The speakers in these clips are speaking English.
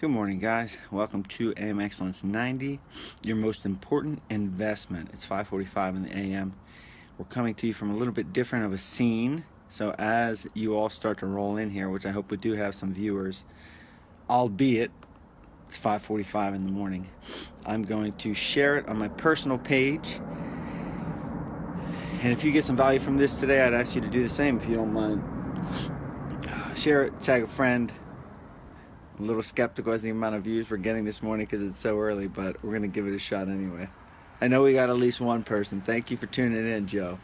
Good morning, guys. Welcome to AMX90, your most important investment. It's 5:45 in the AM. We're coming to you from a little bit different of a scene. So as you all start to roll in here, which I hope we do have some viewers, albeit it's 5:45 in the morning, I'm going to share it on my personal page. And if you get some value from this today, I'd ask you to do the same if you don't mind. Share it, tag a friend. A little skeptical as the amount of views we're getting this morning because it's so early, but we're going to give it a shot anyway. I know we got at least one person. Thank you for tuning in, Joe.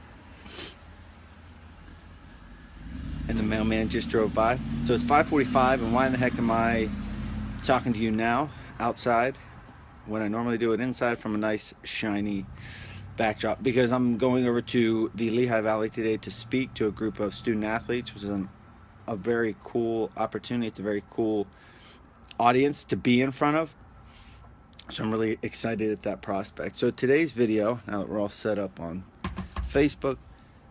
And the mailman just drove by. So it's 5:45, and why in the heck am I talking to you now outside when I normally do it inside from a nice shiny backdrop? Because I'm going over to the Lehigh Valley today to speak to a group of student athletes, which is a very cool opportunity. It's a very cool audience to be in front of, so I'm really excited at that prospect. So today's video, now that we're all set up on Facebook,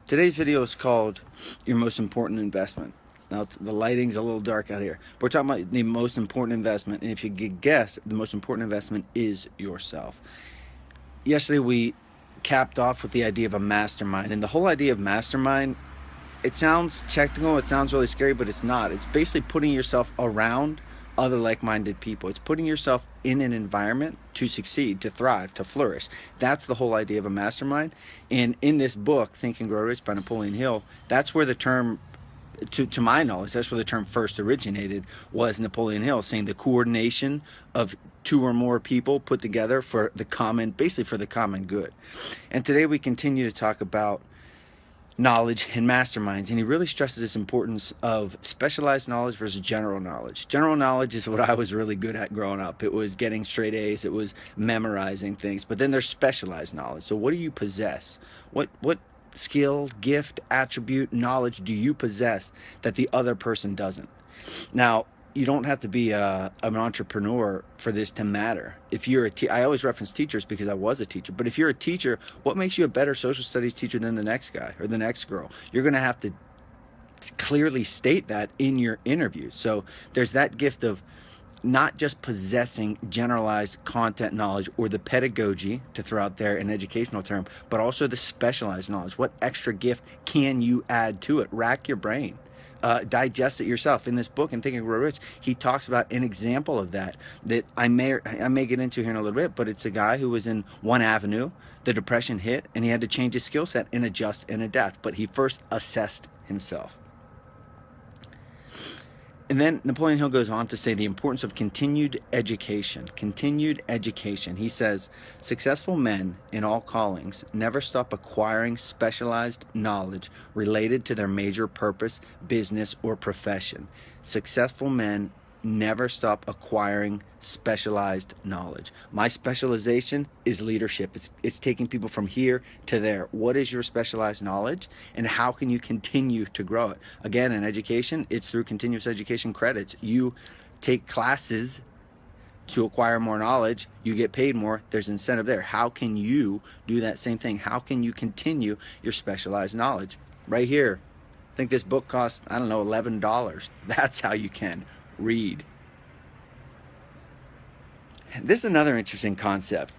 today's video is called Your Most Important Investment. Now the lighting's a little dark out here. We're talking about the most important investment, and if you could guess, the most important investment is yourself. Yesterday we capped off with the idea of a mastermind, and the whole idea of mastermind, it sounds technical, it sounds really scary, but it's not. It's basically putting yourself around other like-minded people. It's putting yourself in an environment to succeed, to thrive, to flourish. That's the whole idea of a mastermind. And in this book, Think and Grow Rich by Napoleon Hill, that's where the term, to my knowledge, that's where the term first originated, was Napoleon Hill saying the coordination of two or more people put together for the common, basically for the common good. And today we continue to talk about knowledge and masterminds, and he really stresses this importance of specialized knowledge versus general knowledge. General knowledge is what I was really good at growing up. It was getting straight A's, it was memorizing things, but then there's specialized knowledge. So what do you possess? What skill, gift, attribute, knowledge do you possess that the other person doesn't? Now, you don't have to be an entrepreneur for this to matter. If you're I always reference teachers because I was a teacher, but if you're a teacher, what makes you a better social studies teacher than the next guy or the next girl? You're going to have to clearly state that in your interview. So there's that gift of not just possessing generalized content knowledge or the pedagogy, to throw out there an educational term, but also the specialized knowledge. What extra gift can you add to it? Rack your brain. Digest it yourself. In this book, in Think and Grow Rich, he talks about an example of that I may get into here in a little bit, but it's a guy who was in one avenue, the depression hit, and he had to change his skill set and adjust and adapt, but he first assessed himself. And then Napoleon Hill goes on to say the importance of continued education. Continued education. He says, successful men in all callings never stop acquiring specialized knowledge related to their major purpose, business, or profession. Successful men never stop acquiring specialized knowledge. My specialization is leadership. It's taking people from here to there. What is your specialized knowledge, and how can you continue to grow it? Again, in education, it's through continuous education credits. You take classes to acquire more knowledge, you get paid more, there's incentive there. How can you do that same thing? How can you continue your specialized knowledge? Right here, I think this book costs, I don't know, $11. That's how you can read. This is another interesting concept.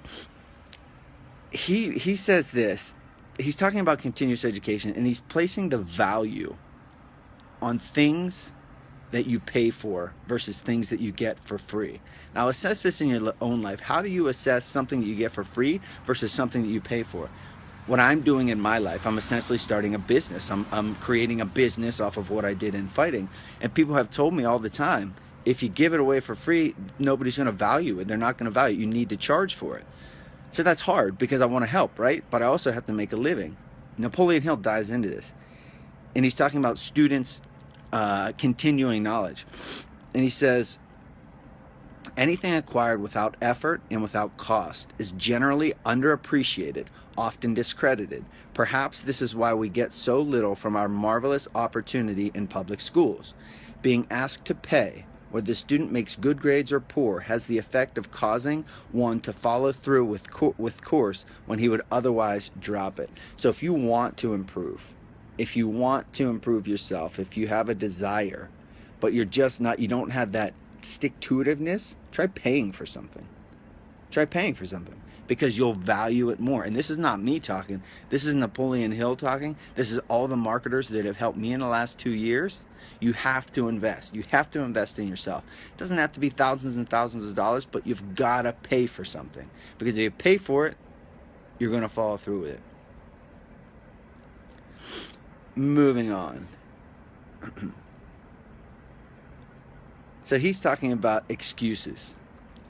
He says this. He's talking about continuous education, and he's placing the value on things that you pay for versus things that you get for free. Now, assess this in your own life. How do you assess something that you get for free versus something that you pay for? What I'm doing in my life, I'm essentially starting a business. I'm creating a business off of what I did in fighting. And people have told me all the time, if you give it away for free, nobody's going to value it. They're not going to value it. You need to charge for it. So that's hard because I want to help, right? But I also have to make a living. Napoleon Hill dives into this. And he's talking about students continuing knowledge. And he says, anything acquired without effort and without cost is generally underappreciated, often discredited. Perhaps this is why we get so little from our marvelous opportunity in public schools. Being asked to pay, whether the student makes good grades or poor, has the effect of causing one to follow through with course when he would otherwise drop it. So if you want to improve, if you want to improve yourself, if you have a desire, but you're just not, you don't have that stick-to-itiveness, try paying for something. Try paying for something because you'll value it more. And this is not me talking. This is Napoleon Hill talking. This is all the marketers that have helped me in the last 2 years. You have to invest. You have to invest in yourself. It doesn't have to be thousands and thousands of dollars, but you've got to pay for something. Because if you pay for it, you're going to follow through with it. Moving on. So he's talking about excuses.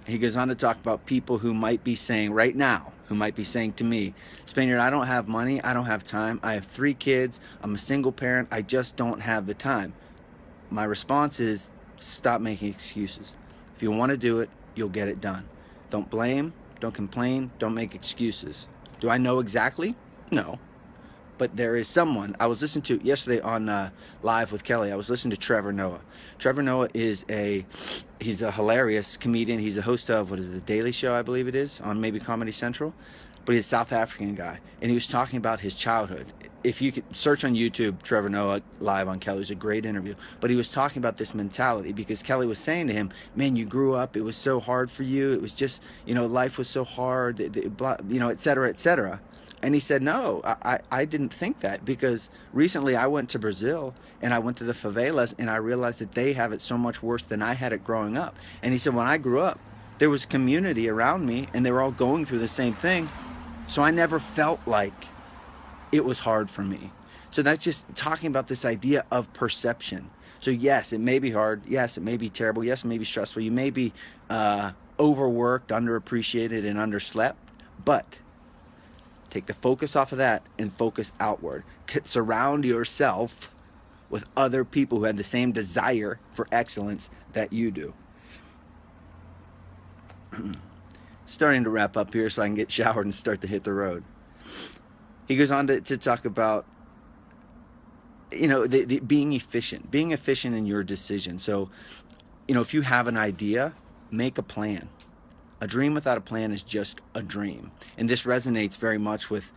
He goes on to talk about people who might be saying right now, who might be saying to me, Spaniard, I don't have money, I don't have time, I have 3 kids, I'm a single parent, I just don't have the time. My response is, stop making excuses. If you want to do it, you'll get it done. Don't blame, don't complain, don't make excuses. Do I know exactly? No. But there is someone, I was listening to yesterday on Live with Kelly, I was listening to Trevor Noah. Trevor Noah he's a hilarious comedian. He's a host of, The Daily Show, I believe it is, on maybe Comedy Central. But he's a South African guy. And he was talking about his childhood. If you could search on YouTube, Trevor Noah Live on Kelly, it was a great interview. But he was talking about this mentality because Kelly was saying to him, man, you grew up, it was so hard for you. It was just, life was so hard, et cetera, et cetera. And he said, no, I didn't think that because recently I went to Brazil and I went to the favelas and I realized that they have it so much worse than I had it growing up. And he said, when I grew up, there was community around me and they were all going through the same thing. So I never felt like it was hard for me. So that's just talking about this idea of perception. So yes, it may be hard. Yes, it may be terrible. Yes, it may be stressful. You may be overworked, underappreciated, and underslept, but take the focus off of that and focus outward. Surround yourself with other people who have the same desire for excellence that you do. Starting to wrap up here so I can get showered and start to hit the road. He goes on to talk about, being efficient in your decision. So, if you have an idea, make a plan. A dream without a plan is just a dream. And this resonates very much with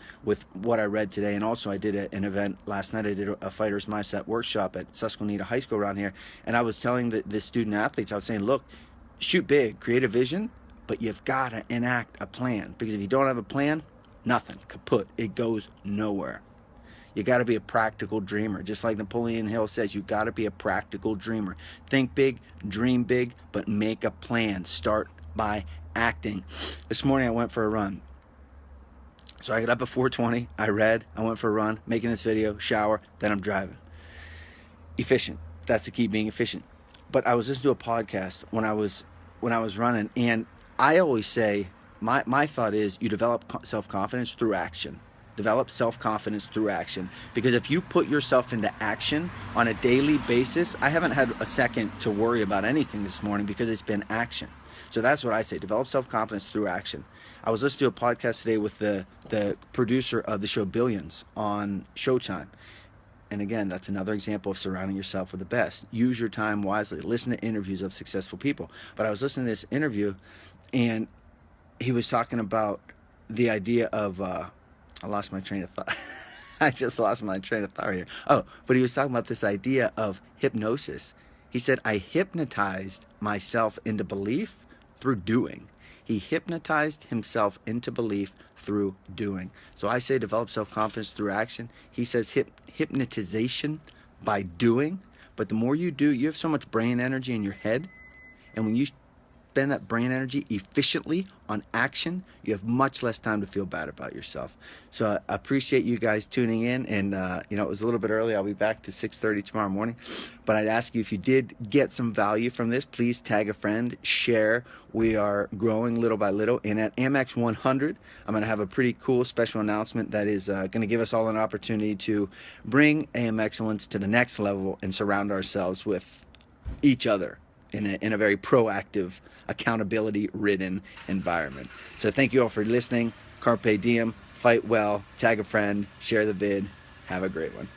what I read today. And also I did an event last night. I did a fighter's mindset workshop at Susquehanna High School around here. And I was telling the student athletes, I was saying, look, shoot big, create a vision, but you've got to enact a plan. Because if you don't have a plan, nothing, kaput. It goes nowhere. You got to be a practical dreamer. Just like Napoleon Hill says, you got to be a practical dreamer. Think big, dream big, but make a plan. Start by acting. This morning I went for a run. So I got up at 4:20, I read, I went for a run, making this video, shower, then I'm driving. Efficient. That's the key, being efficient. But I was listening to a podcast when I was running, and I always say, my thought is you develop self-confidence through action. Develop self-confidence through action. Because if you put yourself into action on a daily basis, I haven't had a second to worry about anything this morning because it's been action. So that's what I say, develop self-confidence through action. I was listening to a podcast today with the producer of the show Billions on Showtime. And again, that's another example of surrounding yourself with the best. Use your time wisely. Listen to interviews of successful people. But I was listening to this interview, and he was talking about the idea of, I lost my train of thought. I just lost my train of thought here. Oh, but he was talking about this idea of hypnosis. He said, I hypnotized myself into belief through doing. He hypnotized himself into belief through doing. So I say develop self-confidence through action. He says hypnotization by doing. But the more you do, you have so much brain energy in your head. And when you spend that brain energy efficiently on action, you have much less time to feel bad about yourself. So I appreciate you guys tuning in. And, it was a little bit early. I'll be back to 6:30 tomorrow morning. But I'd ask you, if you did get some value from this, please tag a friend, share. We are growing little by little. And at AMX100, I'm going to have a pretty cool special announcement that is going to give us all an opportunity to bring AM excellence to the next level and surround ourselves with each other in a very proactive, accountability-ridden environment. So thank you all for listening. Carpe diem, fight well, tag a friend, share the vid. Have a great one.